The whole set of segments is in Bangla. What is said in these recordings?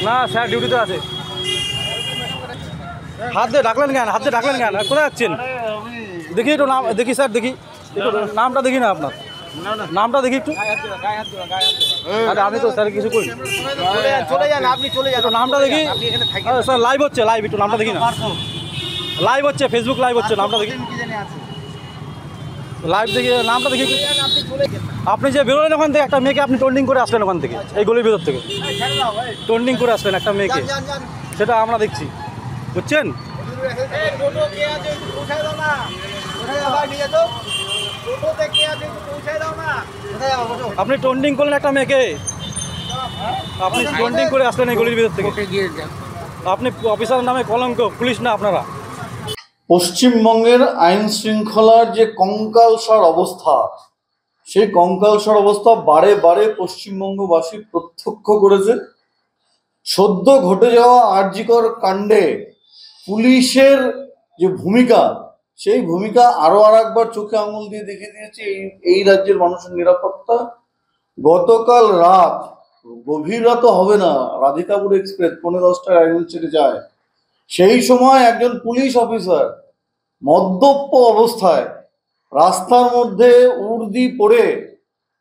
না স্যার ডিউটিতে আছে। হাত দিয়ে ডাকলেন কেন? হাত দিয়ে ডাকলেন কেন? কোথায় যাচ্ছেন? দেখি একটু নাম দেখি স্যার, দেখি একটু নামটা দেখি না আপনার, নামটা দেখি একটু। আরে আমি তো স্যার কিছু করি, চলে যান, আপনি চলে যান, নামটা দেখি স্যার। লাইভ হচ্ছে, লাইভ একটু নামটা দেখি না। লাইভ হচ্ছে, ফেসবুক লাইভ হচ্ছে, নামটা দেখি। লাইভ দেখি, নামটা দেখি। আপনি যে বেরোলেন ওখান থেকে একটা মেয়েকে আপনি টন্ডিং করে আসলেন ওখান থেকে, এই গলির ভিতর থেকে টন্ডিং করে আসলেন একটা মেয়েকে, সেটা আমরা দেখছি, বুঝছেন? আপনি টন্ডিং করলেন একটা মেয়েকে, আপনি টন্ডিং করে আসলেন এই গলির ভিতর থেকে। আপনি অফিসার নামে কলঙ্ক, পুলিশ না আপনারা। পশ্চিমবঙ্গের আইন শৃঙ্খলার যে কঙ্কালসার অবস্থা, সেই কঙ্কালসার অবস্থা বারে বারে পশ্চিমবঙ্গবাসী প্রত্যক্ষ করেছে। সদ্য ঘটে যাওয়া আরজিকর কাণ্ডে পুলিশের যে ভূমিকা, সেই ভূমিকা আরো একবার চোখে আঙুল দিয়ে দেখে দিয়েছে এই রাজ্যের মানুষের নিরাপত্তা। গতকাল রাত, গভীর রাত হবে না, রাধিকাপুর এক্সপ্রেস 10:15 একজন ছেড়ে যায়। সেই সময় একজন পুলিশ অফিসার মদ্যপ অবস্থায় রাস্তার মধ্যে উর্দি পরে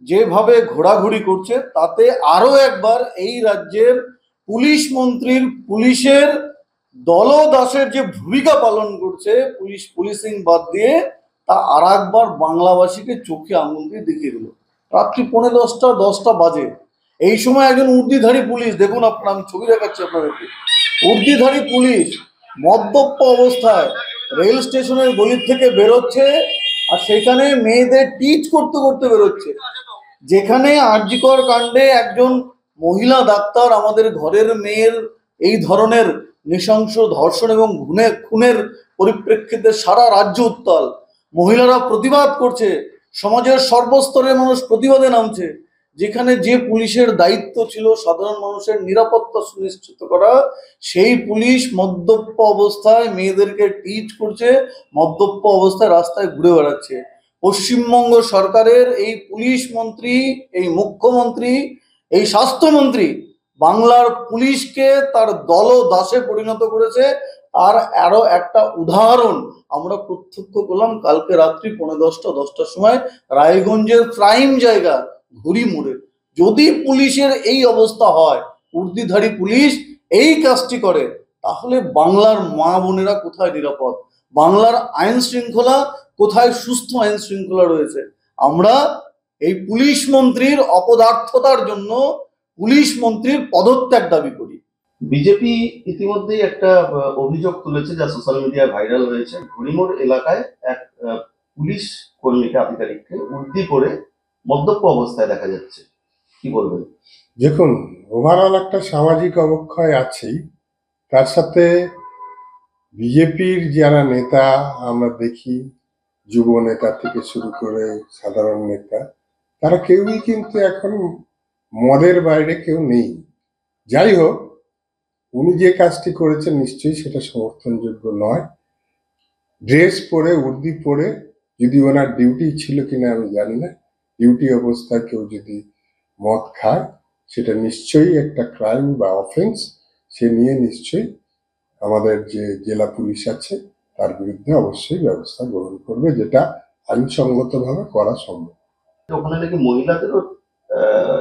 যেভাবে ঘোরাঘুরি করছে, তাতে আরো একবার এই রাজ্যের পুলিশ মন্ত্রীর, পুলিশের দলদাসের যে ভূমিকা পালন করছে পুলিশিং বাদ দিয়ে, তা আর একবার বাংলাবাসীকে চোখে আঙুল দিয়ে দেখিয়ে দিল। রাত্রি 10:15 বাজে। এই সময় একজন উর্দিধারী পুলিশ, দেখুন আপনার, আমি ছবি দেখাচ্ছি আপনাদেরকে, উর্দিধারী পুলিশ মদ্যপ অবস্থায় রেল স্টেশনের গলির থেকে বেরোচ্ছে, আর সেখানে মেয়েদের টিচ করতে করতে বেরোচ্ছে। যেখানে আরজিকর কাণ্ডে একজন মহিলা ডাক্তার, আমাদের ঘরের মেয়ের এই ধরনের নৃশংস ধর্ষণ এবং খুনের পরিপ্রেক্ষিতে সারা রাজ্য উত্তাল, মহিলারা প্রতিবাদ করছে, সমাজের সর্বস্তরের মানুষ প্রতিবাদে নামছে। যেখানে যে পুলিশের দায়িত্ব ছিল সাধারণ মানুষের নিরাপত্তা সুনিশ্চিত করা, সেই পুলিশ মদ্যপ অবস্থায় মেয়েদেরকে টিচ করছে, মদ্যপ অবস্থায় রাস্তায় ঘুরে বেড়াচ্ছে। পশ্চিমবঙ্গ সরকারের এই পুলিশ মন্ত্রী, এই মুখ্যমন্ত্রী, এই স্বাস্থ্যমন্ত্রী বাংলার পুলিশকে তার দলদাসে পরিণত করেছে। আর আরো একটা উদাহরণ আমরা প্রত্যক্ষ করলাম কালকে রাত্রি 10:15 সময় রায়গঞ্জের প্রাইম জায়গা ঘুরি মোড়ে। যদি পুলিশের এই অবস্থা হয়, উর্দিধারী পুলিশ এই কাজটি করে, তাহলে বাংলার মা বোনেরা কোথায় নিরাপদ? বাংলার আইন শৃঙ্খলা কোথায় সুস্থ আইন শৃঙ্খলা রয়েছে? আমরা এই পুলিশ মন্ত্রীর অপদার্থতার জন্য পুলিশ মন্ত্রীর পদত্যাগ দাবি করি। বিজেপি ইতিমধ্যেই একটা অভিযোগ তুলেছে, যা সোশ্যাল মিডিয়ায় ভাইরাল হয়েছে। ঘুরিমোড় এলাকায় এক পুলিশ কর্মীকে, আধিকারিককে উর্দি করে মদ্যপ অবস্থায় দেখা যাচ্ছে, কি বলবেন? দেখুন, ওভারঅল একটা সামাজিক অবক্ষয় আছেই, তার সাথে বিজেপির যারা নেতা আমরা দেখি, যুব নেতা থেকে শুরু করে সাধারণ নেতা, তারা কেউই কিন্তু এখন মদের বাইরে কেউ নেই। যাই হোক, উনি যে কাজটি করেছেন নিশ্চয়ই সেটা সমর্থনযোগ্য নয়। ড্রেস পরে, উর্দি পরে, যদি ওনার ডিউটি ছিল কিনা আমি জানি না, ডিউটি অবস্থায় কেউ যদি মদ খায়, সেটা নিশ্চয়ই একটা ক্রাইম বা অফেন্স। সে নিয়ে নিশ্চয়ই আমাদের যে জেলা পুলিশ আছে তার বিরুদ্ধে অবশ্যই ব্যবস্থা গ্রহণ করবে, যেটা আইনসঙ্গতভাবে করা সম্ভব। ওখানে নাকি মহিলাদেরও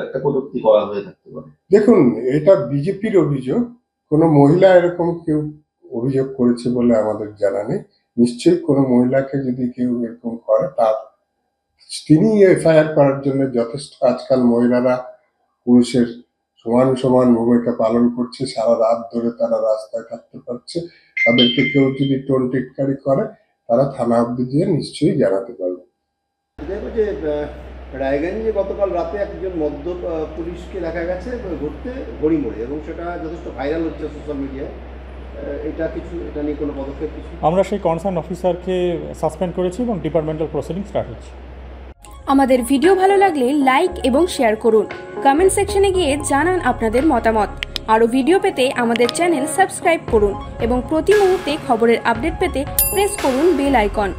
একটা কটূক্তি করা হয়ে থাকতে পারে। দেখুন, এটা বিজেপির অভিযোগ, কোনো মহিলা এরকম কেউ অভিযোগ করেছে বলে আমাদের জানা নেই। নিশ্চয়ই কোনো মহিলাকে যদি কেউ এরকম করে, তার তিনি এফআইআর করার জন্য যথেষ্ট। আজকাল মহিলারা পুরুষের সমান সমান ভূমিকা পালন করছে, সারা রাত ধরে তারা রাস্তায় থাকতে পারছে। তাদেরকে কেউ যদি টোন টিটকারি করে, তারা থানা অব্দি দিয়ে নিশ্চয়ই জানাতে পারবে। দেখো যে রায়গঞ্জে গতকাল রাতে একজন মদ্য পুলিশকে দেখা গেছে ঘুরতে হরিমোড়ে, এবং সেটা যথেষ্ট ভাইরাল হচ্ছে সোশ্যাল মিডিয়ায়। এটা নিয়ে কোনো পদক্ষেপ কিছু? আমরা সেই কনসার্ন অফিসারকে সাসপেন্ড করেছি এবং ডিপার্টমেন্টাল প্রসিডিং স্টার্ট হচ্ছে। আমাদের ভিডিও ভালো লাগলে লাইক এবং শেয়ার করুন। কমেন্ট সেকশনে গিয়ে জানান আপনাদের মতামত। আরও ভিডিও পেতে আমাদের চ্যানেল সাবস্ক্রাইব করুন এবং প্রতি মুহূর্তে খবরের আপডেট পেতে প্রেস করুন বেল আইকন।